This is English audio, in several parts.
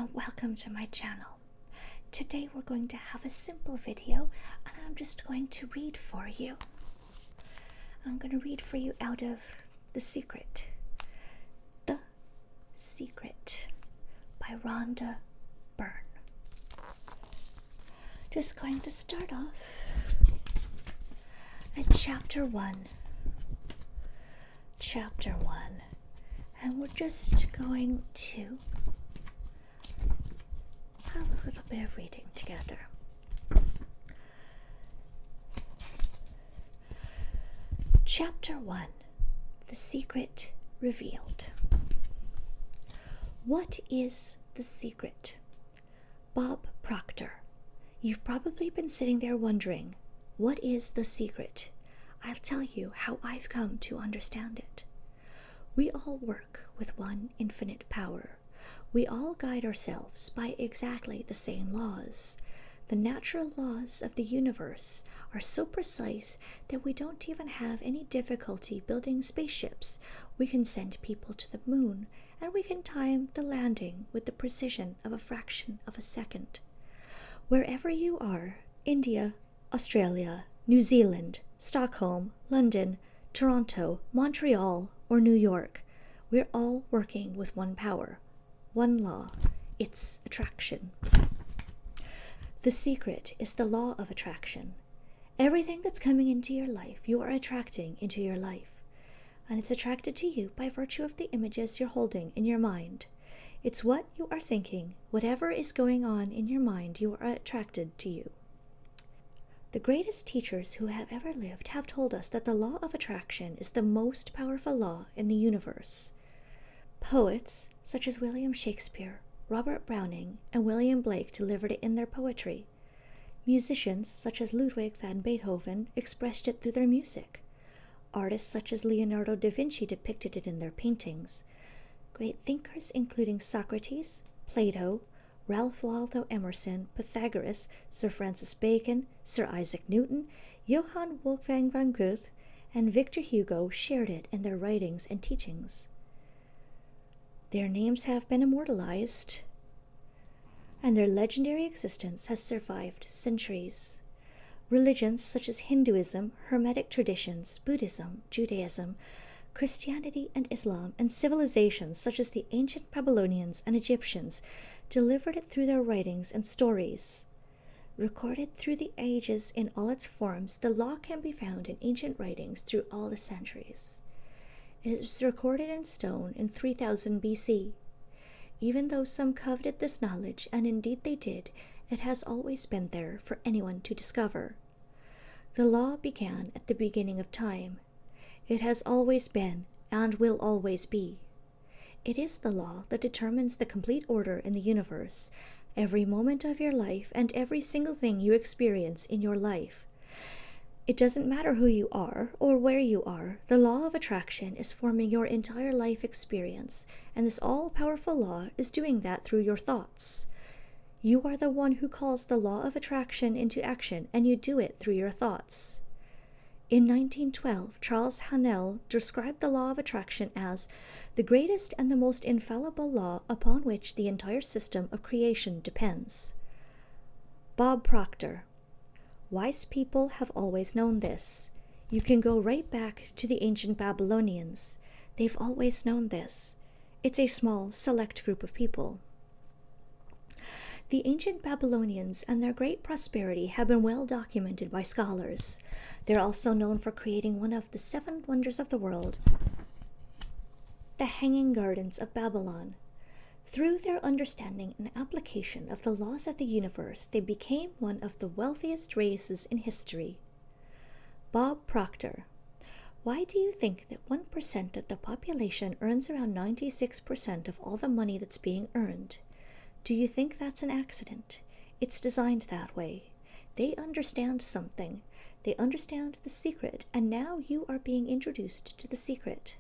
and welcome to my channel. Today we're going to have a simple video and I'm just going to read for you. I'm going to read for you out of The Secret. The Secret by Rhonda Byrne. Just going to start off at Chapter 1. Chapter 1. And we're just going to have a little bit of reading together. Chapter 1. The Secret Revealed. What is the secret? Bob Proctor. You've probably been sitting there wondering, what is the secret? I'll tell you how I've come to understand it. We all work with one infinite power. We all guide ourselves by exactly the same laws. The natural laws of the universe are so precise that we don't even have any difficulty building spaceships. We can send people to the moon, and we can time the landing with the precision of a fraction of a second. Wherever you are, India, Australia, New Zealand, Stockholm, London, Toronto, Montreal, or New York, we're all working with one power. One law, it's attraction. The secret is the law of attraction. Everything that's coming into your life, you are attracting into your life. And it's attracted to you by virtue of the images you're holding in your mind. It's what you are thinking. Whatever is going on in your mind, you are attracted to you. The greatest teachers who have ever lived have told us that the law of attraction is the most powerful law in the universe. Poets such as William Shakespeare, Robert Browning, and William Blake delivered it in their poetry. Musicians such as Ludwig van Beethoven expressed it through their music. Artists such as Leonardo da Vinci depicted it in their paintings. Great thinkers including Socrates, Plato, Ralph Waldo Emerson, Pythagoras, Sir Francis Bacon, Sir Isaac Newton, Johann Wolfgang von Goethe, and Victor Hugo shared it in their writings and teachings. Their names have been immortalized, and their legendary existence has survived centuries. Religions such as Hinduism, Hermetic traditions, Buddhism, Judaism, Christianity and Islam, and civilizations such as the ancient Babylonians and Egyptians delivered it through their writings and stories. Recorded through the ages in all its forms, the law can be found in ancient writings through all the centuries. It was recorded in stone in 3000 BC. Even though some coveted this knowledge, and indeed they did, it has always been there for anyone to discover. The law began at the beginning of time. It has always been and will always be. It is the law that determines the complete order in the universe, every moment of your life and every single thing you experience in your life. It doesn't matter who you are or where you are, the law of attraction is forming your entire life experience, and this all-powerful law is doing that through your thoughts. You are the one who calls the law of attraction into action, and you do it through your thoughts. In 1912, Charles Hanel described the law of attraction as the greatest and the most infallible law upon which the entire system of creation depends. Bob Proctor. Wise people have always known this. You can go right back to the ancient Babylonians. They've always known this. It's a small, select group of people. The ancient Babylonians and their great prosperity have been well documented by scholars. They're also known for creating one of the 7 wonders of the world, the Hanging Gardens of Babylon. Through their understanding and application of the laws of the universe, they became one of the wealthiest races in history. Bob Proctor. Why do you think that 1% of the population earns around 96% of all the money that's being earned? Do you think that's an accident? It's designed that way. They understand something. They understand the secret, and now you are being introduced to the secret.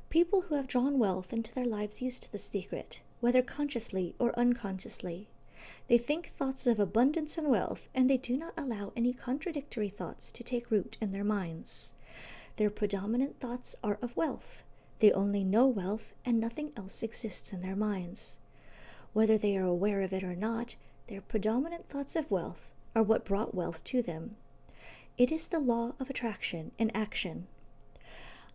People who have drawn wealth into their lives used the secret, whether consciously or unconsciously. They think thoughts of abundance and wealth, and they do not allow any contradictory thoughts to take root in their minds. Their predominant thoughts are of wealth. They only know wealth, and nothing else exists in their minds. Whether they are aware of it or not, their predominant thoughts of wealth are what brought wealth to them. It is the law of attraction in action.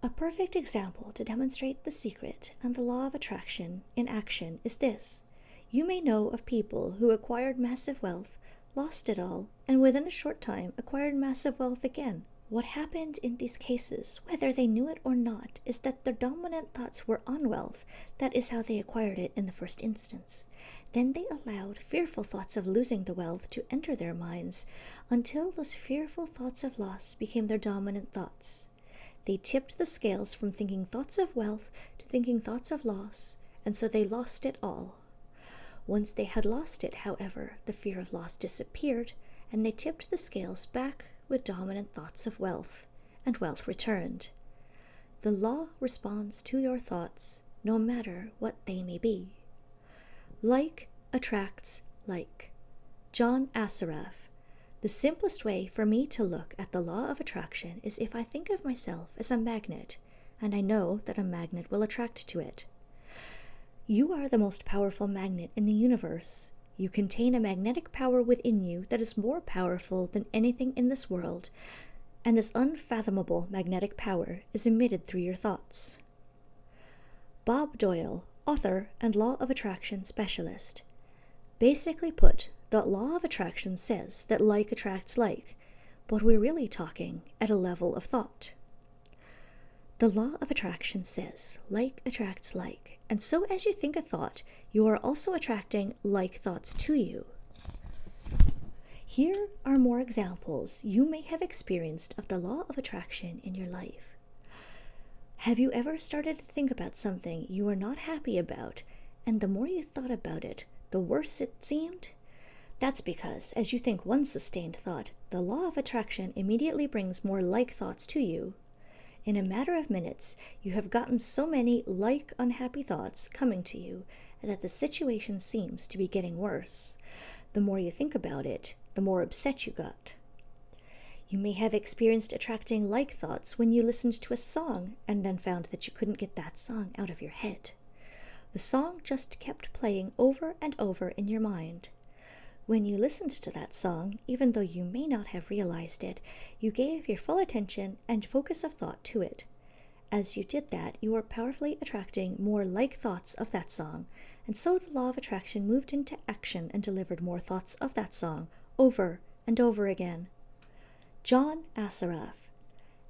A perfect example to demonstrate the secret and the law of attraction in action is this. You may know of people who acquired massive wealth, lost it all, and within a short time acquired massive wealth again. What happened in these cases, whether they knew it or not, is that their dominant thoughts were on wealth. That is how they acquired it in the first instance. Then they allowed fearful thoughts of losing the wealth to enter their minds until those fearful thoughts of loss became their dominant thoughts. They tipped the scales from thinking thoughts of wealth to thinking thoughts of loss, and so they lost it all. Once they had lost it, however, the fear of loss disappeared, and they tipped the scales back with dominant thoughts of wealth, and wealth returned. The law responds to your thoughts, no matter what they may be. Like attracts like. John Assaraf. The simplest way for me to look at the law of attraction is if I think of myself as a magnet, and I know that a magnet will attract to it. You are the most powerful magnet in the universe. You contain a magnetic power within you that is more powerful than anything in this world, and this unfathomable magnetic power is emitted through your thoughts. Bob Doyle, author and law of attraction specialist. Basically put, the law of attraction says that like attracts like, but we're really talking at a level of thought. The law of attraction says like attracts like, and so as you think a thought, you are also attracting like thoughts to you. Here are more examples you may have experienced of the law of attraction in your life. Have you ever started to think about something you were not happy about, and the more you thought about it, the worse it seemed? That's because, as you think one sustained thought, the law of attraction immediately brings more like thoughts to you. In a matter of minutes, you have gotten so many like unhappy thoughts coming to you that the situation seems to be getting worse. The more you think about it, the more upset you got. You may have experienced attracting like thoughts when you listened to a song and then found that you couldn't get that song out of your head. The song just kept playing over and over in your mind. When you listened to that song, even though you may not have realized it, you gave your full attention and focus of thought to it. As you did that, you were powerfully attracting more like thoughts of that song, and so the law of attraction moved into action and delivered more thoughts of that song over and over again. John Assaraf.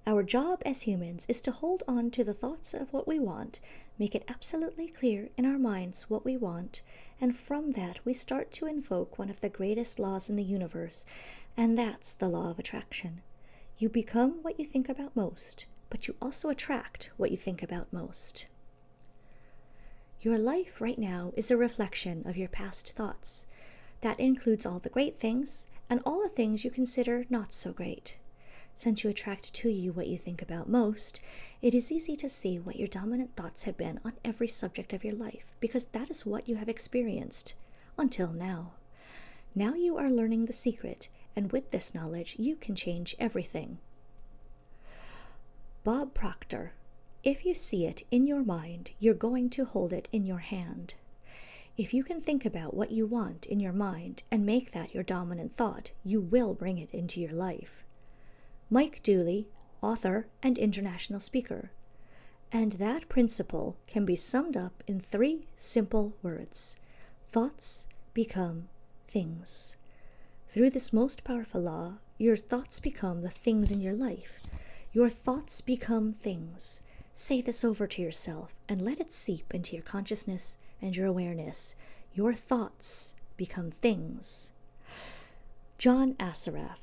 Our job as humans is to hold on to the thoughts of what we want, make it absolutely clear in our minds what we want, and from that we start to invoke one of the greatest laws in the universe, and that's the law of attraction. You become what you think about most, but you also attract what you think about most. Your life right now is a reflection of your past thoughts. That includes all the great things and all the things you consider not so great. Since you attract to you what you think about most, it is easy to see what your dominant thoughts have been on every subject of your life, because that is what you have experienced until now. Now you are learning the secret, and with this knowledge, you can change everything. Bob Proctor. If you see it in your mind, you're going to hold it in your hand. If you can think about what you want in your mind and make that your dominant thought, you will bring it into your life. Mike Dooley, author and international speaker. And that principle can be summed up in 3 simple words. Thoughts become things. Through this most powerful law, your thoughts become the things in your life. Your thoughts become things. Say this over to yourself and let it seep into your consciousness and your awareness. Your thoughts become things. John Assaraf.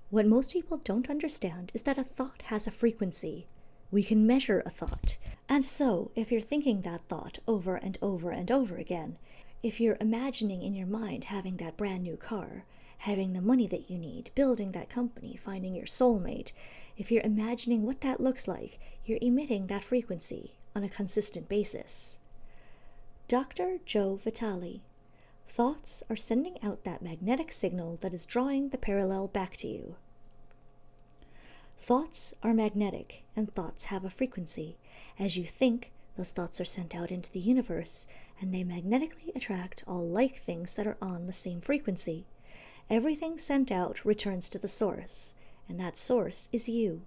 What most people don't understand is that a thought has a frequency. We can measure a thought. And so, if you're thinking that thought over and over and over again, if you're imagining in your mind having that brand new car, having the money that you need, building that company, finding your soulmate, if you're imagining what that looks like, you're emitting that frequency on a consistent basis. Dr. Joe Vitale. Thoughts are sending out that magnetic signal that is drawing the parallel back to you. Thoughts are magnetic, and thoughts have a frequency. As you think, those thoughts are sent out into the universe, and they magnetically attract all like things that are on the same frequency. Everything sent out returns to the source, and that source is you.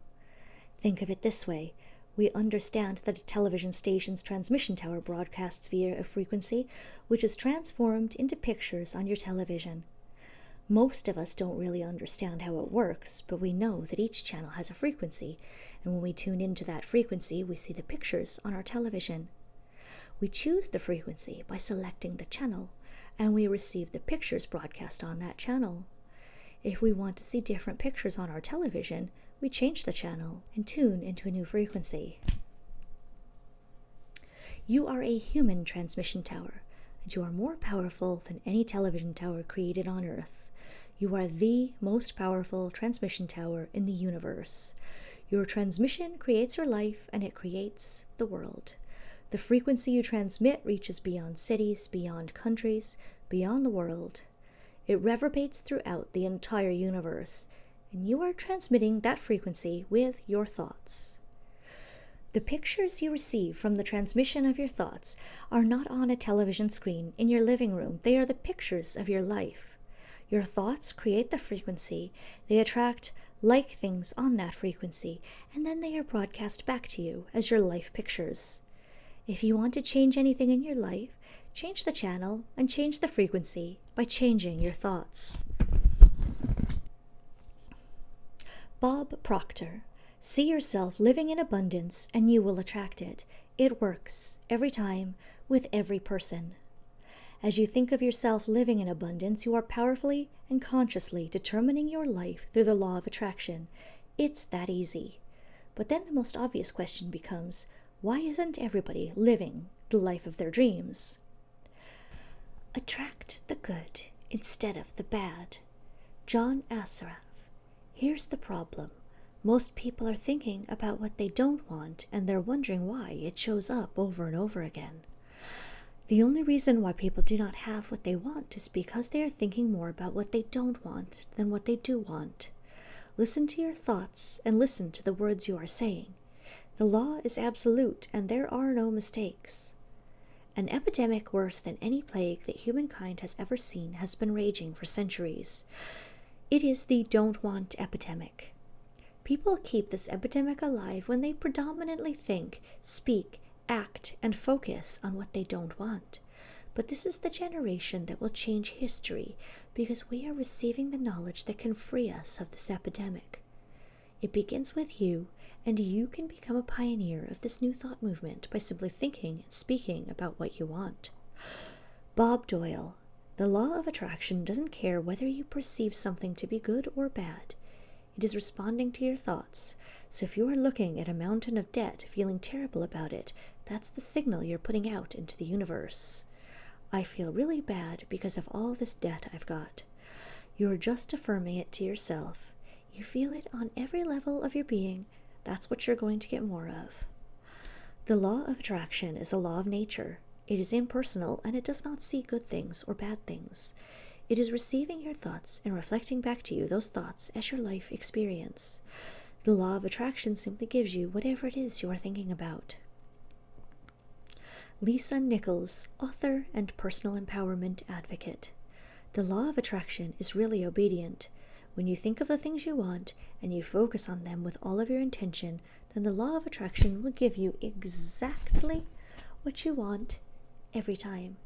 Think of it this way. We understand that a television station's transmission tower broadcasts via a frequency which is transformed into pictures on your television. Most of us don't really understand how it works, but we know that each channel has a frequency, and when we tune into that frequency, we see the pictures on our television. We choose the frequency by selecting the channel, and we receive the pictures broadcast on that channel. If we want to see different pictures on our television, we change the channel and tune into a new frequency. You are a human transmission tower, and you are more powerful than any television tower created on Earth. You are the most powerful transmission tower in the universe. Your transmission creates your life, and it creates the world. The frequency you transmit reaches beyond cities, beyond countries, beyond the world. It reverberates throughout the entire universe, and you are transmitting that frequency with your thoughts. The pictures you receive from the transmission of your thoughts are not on a television screen in your living room. They are the pictures of your life. Your thoughts create the frequency. They attract like things on that frequency, and then they are broadcast back to you as your life pictures. If you want to change anything in your life, change the channel and change the frequency by changing your thoughts. Bob Proctor. See yourself living in abundance and you will attract it. It works every time with every person. As you think of yourself living in abundance, you are powerfully and consciously determining your life through the law of attraction. It's that easy. But then the most obvious question becomes, why isn't everybody living the life of their dreams? Attract the good instead of the bad. John Assaraf. Here's the problem. Most people are thinking about what they don't want, and they're wondering why it shows up over and over again. The only reason why people do not have what they want is because they are thinking more about what they don't want than what they do want. Listen to your thoughts and listen to the words you are saying. The law is absolute, and there are no mistakes. An epidemic worse than any plague that humankind has ever seen has been raging for centuries. It is the don't want epidemic. People keep this epidemic alive when they predominantly think, speak, act, and focus on what they don't want. But this is the generation that will change history because we are receiving the knowledge that can free us of this epidemic. It begins with you, and you can become a pioneer of this new thought movement by simply thinking and speaking about what you want. Bob Doyle. The law of attraction doesn't care whether you perceive something to be good or bad. It is responding to your thoughts. So if you are looking at a mountain of debt, feeling terrible about it, that's the signal you're putting out into the universe. I feel really bad because of all this debt I've got. You're just affirming it to yourself. You feel it on every level of your being. That's what you're going to get more of. The law of attraction is a law of nature. It is impersonal, and it does not see good things or bad things. It is receiving your thoughts and reflecting back to you those thoughts as your life experience. The law of attraction simply gives you whatever it is you are thinking about. Lisa Nichols, author and personal empowerment advocate. The law of attraction is really obedient. When you think of the things you want and you focus on them with all of your intention, then the law of attraction will give you exactly what you want every time.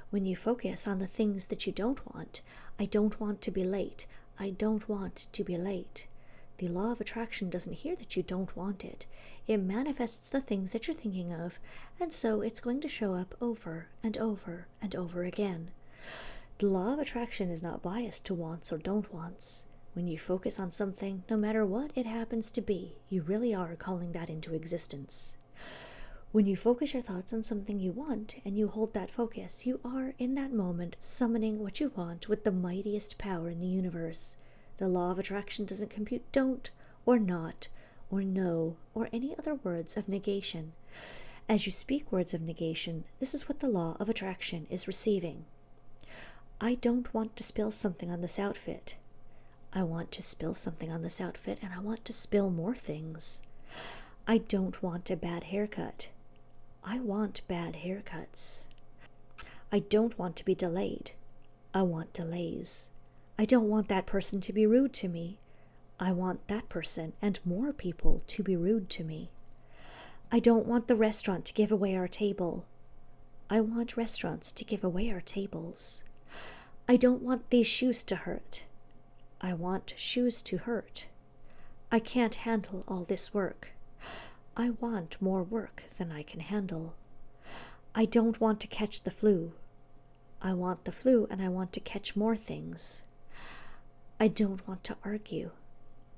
When you focus on the things that you don't want, I don't want to be late. I don't want to be late. The law of attraction doesn't hear that you don't want it. It manifests the things that you're thinking of, and so it's going to show up over and over and over again. The law of attraction is not biased to wants or don't wants. When you focus on something, no matter what it happens to be, you really are calling that into existence. When you focus your thoughts on something you want and you hold that focus, you are, in that moment, summoning what you want with the mightiest power in the universe. The law of attraction doesn't compute don't, or not, or no, or any other words of negation. As you speak words of negation, this is what the law of attraction is receiving. I don't want to spill something on this outfit. I want to spill something on this outfit, and I want to spill more things. I don't want a bad haircut. I want bad haircuts. I don't want to be delayed. I want delays. I don't want that person to be rude to me. I want that person and more people to be rude to me. I don't want the restaurant to give away our table. I want restaurants to give away our tables. I don't want these shoes to hurt. I want shoes to hurt. I can't handle all this work. I want more work than I can handle. I don't want to catch the flu. I want the flu and I want to catch more things. I don't want to argue.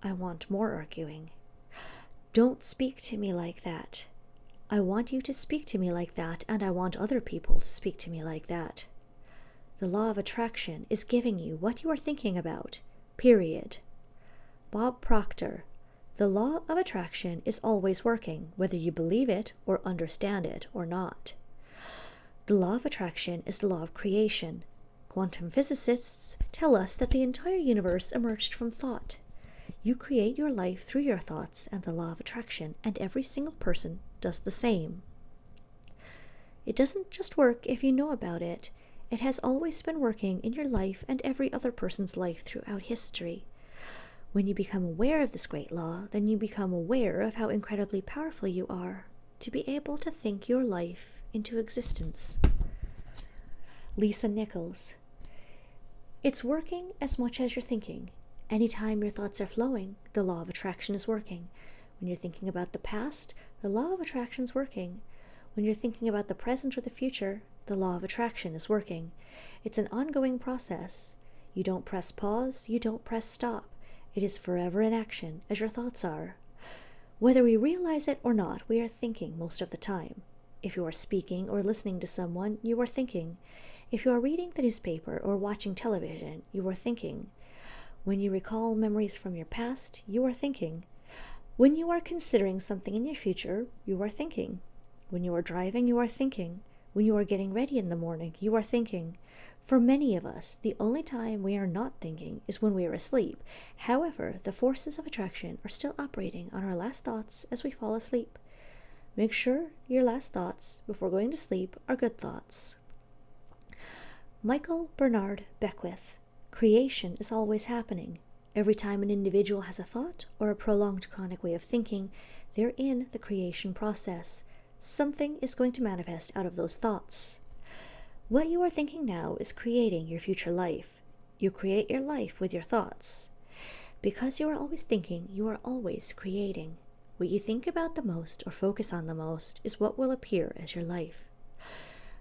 I want more arguing. Don't speak to me like that. I want you to speak to me like that, and I want other people to speak to me like that. The law of attraction is giving you what you are thinking about, period. Bob Proctor. The law of attraction is always working, whether you believe it or understand it or not. The law of attraction is the law of creation. Quantum physicists tell us that the entire universe emerged from thought. You create your life through your thoughts and the law of attraction, and every single person does the same. It doesn't just work if you know about it. It has always been working in your life and every other person's life throughout history. When you become aware of this great law, then you become aware of how incredibly powerful you are to be able to think your life into existence. Lisa Nichols. It's working as much as you're thinking. Anytime your thoughts are flowing, the law of attraction is working. When you're thinking about the past, the law of attraction is working. When you're thinking about the present or the future, the law of attraction is working. It's an ongoing process. You don't press pause, you don't press stop. It is forever in action, as your thoughts are. Whether we realize it or not, we are thinking most of the time. If you are speaking or listening to someone, you are thinking. If you are reading the newspaper or watching television, you are thinking. When you recall memories from your past, you are thinking. When you are considering something in your future, you are thinking. When you are driving, you are thinking. When you are getting ready in the morning, you are thinking. For many of us, the only time we are not thinking is when we are asleep. However, the forces of attraction are still operating on our last thoughts as we fall asleep. Make sure your last thoughts before going to sleep are good thoughts. Michael Bernard Beckwith. Creation is always happening. Every time an individual has a thought or a prolonged chronic way of thinking, they're in the creation process. Something is going to manifest out of those thoughts. What you are thinking now is creating your future life. You create your life with your thoughts. Because you are always thinking, you are always creating. What you think about the most or focus on the most is what will appear as your life.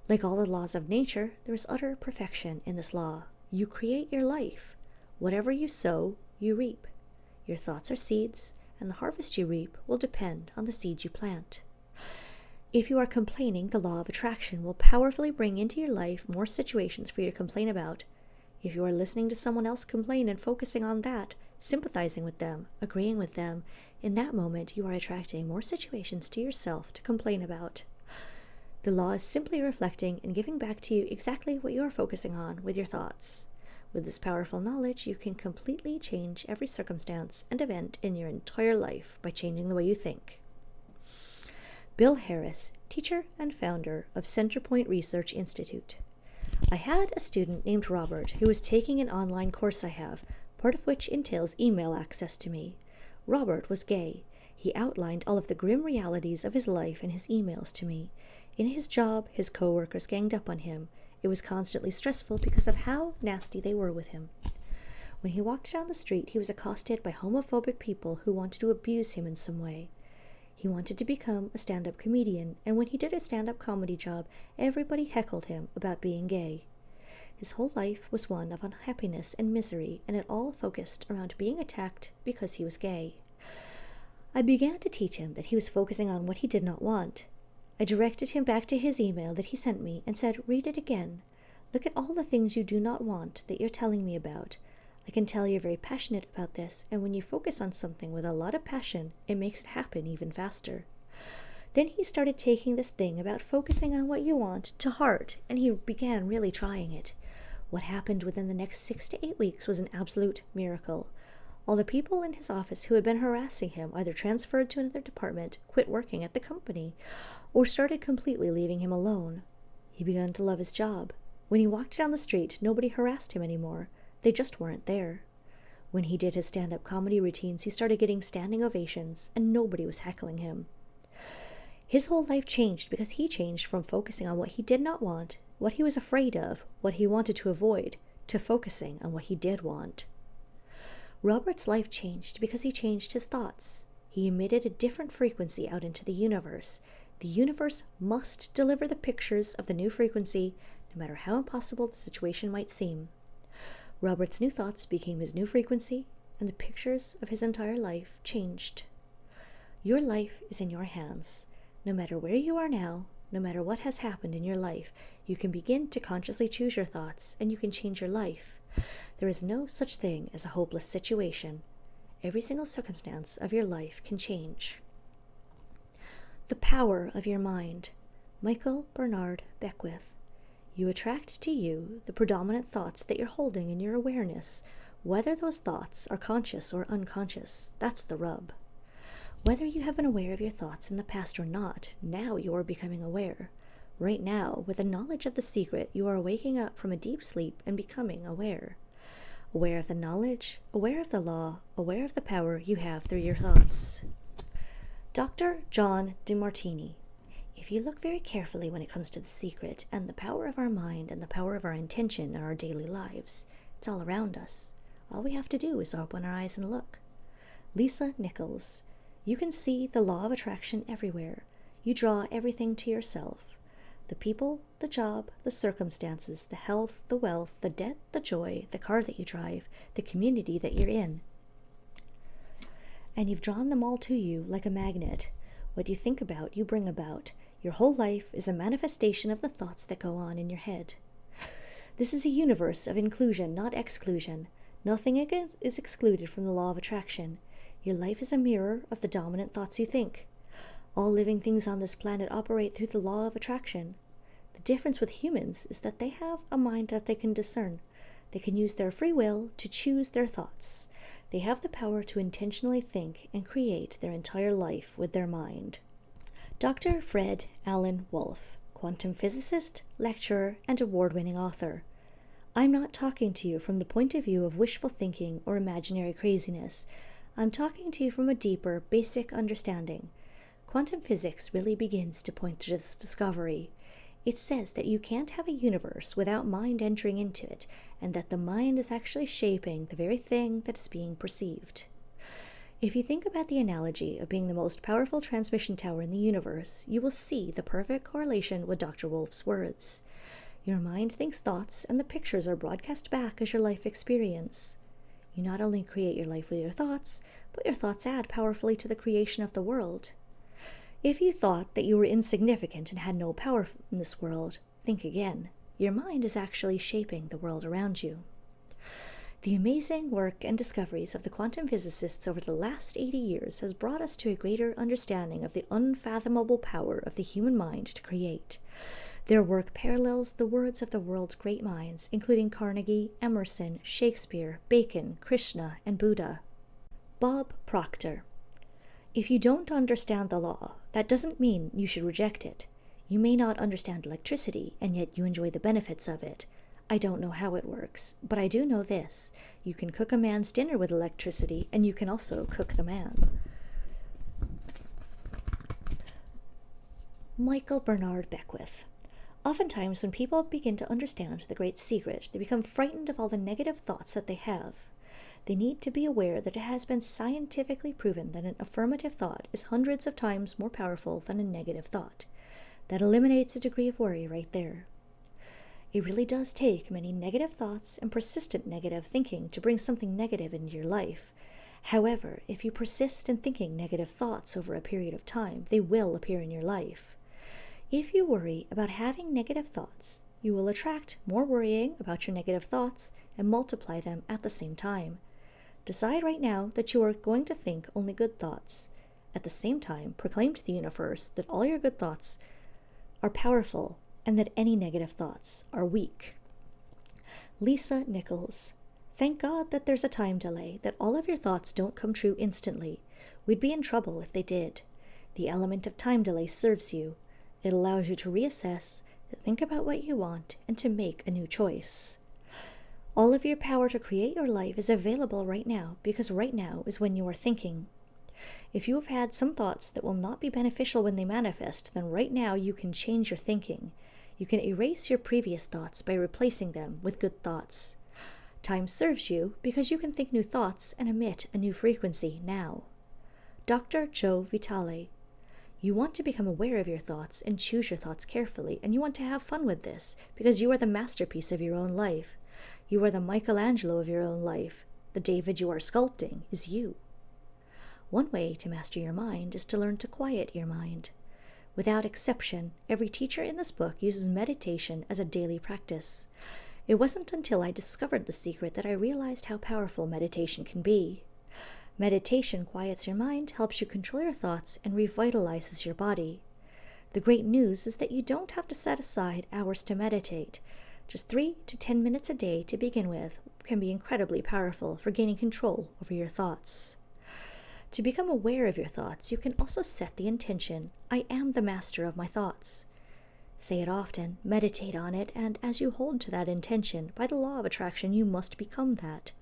Like all the laws of nature, there is utter perfection in this law. You create your life. Whatever you sow, you reap. Your thoughts are seeds, and the harvest you reap will depend on the seeds you plant. If you are complaining, the law of attraction will powerfully bring into your life more situations for you to complain about. If you are listening to someone else complain and focusing on that, sympathizing with them, agreeing with them, in that moment you are attracting more situations to yourself to complain about. The law is simply reflecting and giving back to you exactly what you are focusing on with your thoughts. With this powerful knowledge, you can completely change every circumstance and event in your entire life by changing the way you think. Bill Harris, teacher and founder of Centerpoint Research Institute. I had a student named Robert who was taking an online course I have, part of which entails email access to me. Robert was gay. He outlined all of the grim realities of his life in his emails to me. In his job, his coworkers ganged up on him. It was constantly stressful because of how nasty they were with him. When he walked down the street, he was accosted by homophobic people who wanted to abuse him in some way. He wanted to become a stand-up comedian, and when he did a stand-up comedy job, everybody heckled him about being gay. His whole life was one of unhappiness and misery, and it all focused around being attacked because he was gay. I began to teach him that he was focusing on what he did not want. I directed him back to his email that he sent me and said, "Read it again. Look at all the things you do not want that you're telling me about. I can tell you're very passionate about this, and when you focus on something with a lot of passion, it makes it happen even faster." Then he started taking this thing about focusing on what you want to heart, and he began really trying it. What happened within the next 6 to 8 weeks was an absolute miracle. All the people in his office who had been harassing him either transferred to another department, quit working at the company, or started completely leaving him alone. He began to love his job. When he walked down the street, nobody harassed him anymore. They just weren't there. When he did his stand-up comedy routines, he started getting standing ovations, and nobody was heckling him. His whole life changed because he changed from focusing on what he did not want, what he was afraid of, what he wanted to avoid, to focusing on what he did want. Robert's life changed because he changed his thoughts. He emitted a different frequency out into the universe. The universe must deliver the pictures of the new frequency, no matter how impossible the situation might seem. Robert's new thoughts became his new frequency, and the pictures of his entire life changed. Your life is in your hands. No matter where you are now, no matter what has happened in your life, you can begin to consciously choose your thoughts, and you can change your life. There is no such thing as a hopeless situation. Every single circumstance of your life can change. The power of your mind. Michael Bernard Beckwith. You attract to you the predominant thoughts that you're holding in your awareness. Whether those thoughts are conscious or unconscious, that's the rub. Whether you have been aware of your thoughts in the past or not, now you are becoming aware. Right now, with the knowledge of the secret, you are waking up from a deep sleep and becoming aware. Aware of the knowledge, aware of the law, aware of the power you have through your thoughts. Dr. John DeMartini. If you look very carefully when it comes to the secret and the power of our mind and the power of our intention in our daily lives, it's all around us. All we have to do is open our eyes and look. Lisa Nichols. You can see the law of attraction everywhere. You draw everything to yourself. The people, the job, the circumstances, the health, the wealth, the debt, the joy, the car that you drive, the community that you're in. And you've drawn them all to you like a magnet. What you think about, you bring about. Your whole life is a manifestation of the thoughts that go on in your head. This is a universe of inclusion, not exclusion. Nothing is excluded from the law of attraction. Your life is a mirror of the dominant thoughts you think. All living things on this planet operate through the law of attraction. The difference with humans is that they have a mind that they can discern. They can use their free will to choose their thoughts. They have the power to intentionally think and create their entire life with their mind. Dr. Fred Alan Wolf, quantum physicist, lecturer, and award-winning author. I'm not talking to you from the point of view of wishful thinking or imaginary craziness. I'm talking to you from a deeper, basic understanding. Quantum physics really begins to point to this discovery. It says that you can't have a universe without mind entering into it, and that the mind is actually shaping the very thing that is being perceived. If you think about the analogy of being the most powerful transmission tower in the universe, you will see the perfect correlation with Dr. Wolf's words. Your mind thinks thoughts, and the pictures are broadcast back as your life experience. You not only create your life with your thoughts, but your thoughts add powerfully to the creation of the world. If you thought that you were insignificant and had no power in this world, think again. Your mind is actually shaping the world around you. The amazing work and discoveries of the quantum physicists over the last 80 years has brought us to a greater understanding of the unfathomable power of the human mind to create. Their work parallels the words of the world's great minds, including Carnegie, Emerson, Shakespeare, Bacon, Krishna, and Buddha. Bob Proctor. If you don't understand the law, that doesn't mean you should reject it. You may not understand electricity, and yet you enjoy the benefits of it. I don't know how it works, but I do know this. You can cook a man's dinner with electricity, and you can also cook the man. Michael Bernard Beckwith. Oftentimes, when people begin to understand the great secret, they become frightened of all the negative thoughts that they have. They need to be aware that it has been scientifically proven that an affirmative thought is hundreds of times more powerful than a negative thought. That eliminates a degree of worry right there. It really does take many negative thoughts and persistent negative thinking to bring something negative into your life. However, if you persist in thinking negative thoughts over a period of time, they will appear in your life. If you worry about having negative thoughts, you will attract more worrying about your negative thoughts and multiply them at the same time. Decide right now that you are going to think only good thoughts. At the same time, proclaim to the universe that all your good thoughts are powerful and that any negative thoughts are weak. Lisa Nichols. Thank God that there's a time delay, that all of your thoughts don't come true instantly. We'd be in trouble if they did. The element of time delay serves you. It allows you to reassess, to think about what you want, and to make a new choice. All of your power to create your life is available right now, because right now is when you are thinking. If you have had some thoughts that will not be beneficial when they manifest, then right now you can change your thinking. You can erase your previous thoughts by replacing them with good thoughts. Time serves you because you can think new thoughts and emit a new frequency now. Dr. Joe Vitale. You want to become aware of your thoughts and choose your thoughts carefully, and you want to have fun with this because you are the masterpiece of your own life. You are the Michelangelo of your own life. The David you are sculpting is you. One way to master your mind is to learn to quiet your mind. Without exception, every teacher in this book uses meditation as a daily practice. It wasn't until I discovered the secret that I realized how powerful meditation can be. Meditation quiets your mind, helps you control your thoughts, and revitalizes your body. The great news is that you don't have to set aside hours to meditate. Just 3 to 10 minutes a day to begin with can be incredibly powerful for gaining control over your thoughts. To become aware of your thoughts, you can also set the intention, I am the master of my thoughts. Say it often, meditate on it, and as you hold to that intention, by the law of attraction, you must become that.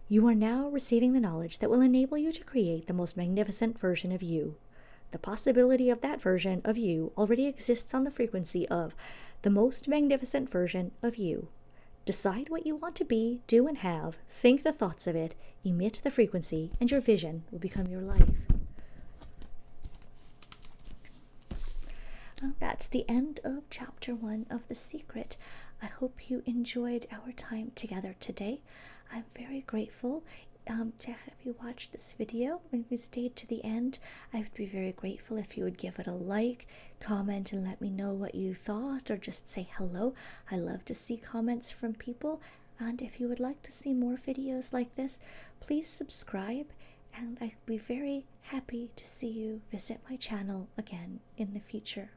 You are now receiving the knowledge that will enable you to create the most magnificent version of you. The possibility of that version of you already exists on the frequency of the most magnificent version of you. Decide what you want to be, do, and have, think the thoughts of it, emit the frequency, and your vision will become your life. Well, that's the end of Chapter 1 of The Secret. I hope you enjoyed our time together today. I'm very grateful to have you watch this video. If you stayed to the end, I would be very grateful if you would give it a like, comment, and let me know what you thought, or just say hello. I love to see comments from people, and if you would like to see more videos like this, please subscribe, and I'd be very happy to see you visit my channel again in the future.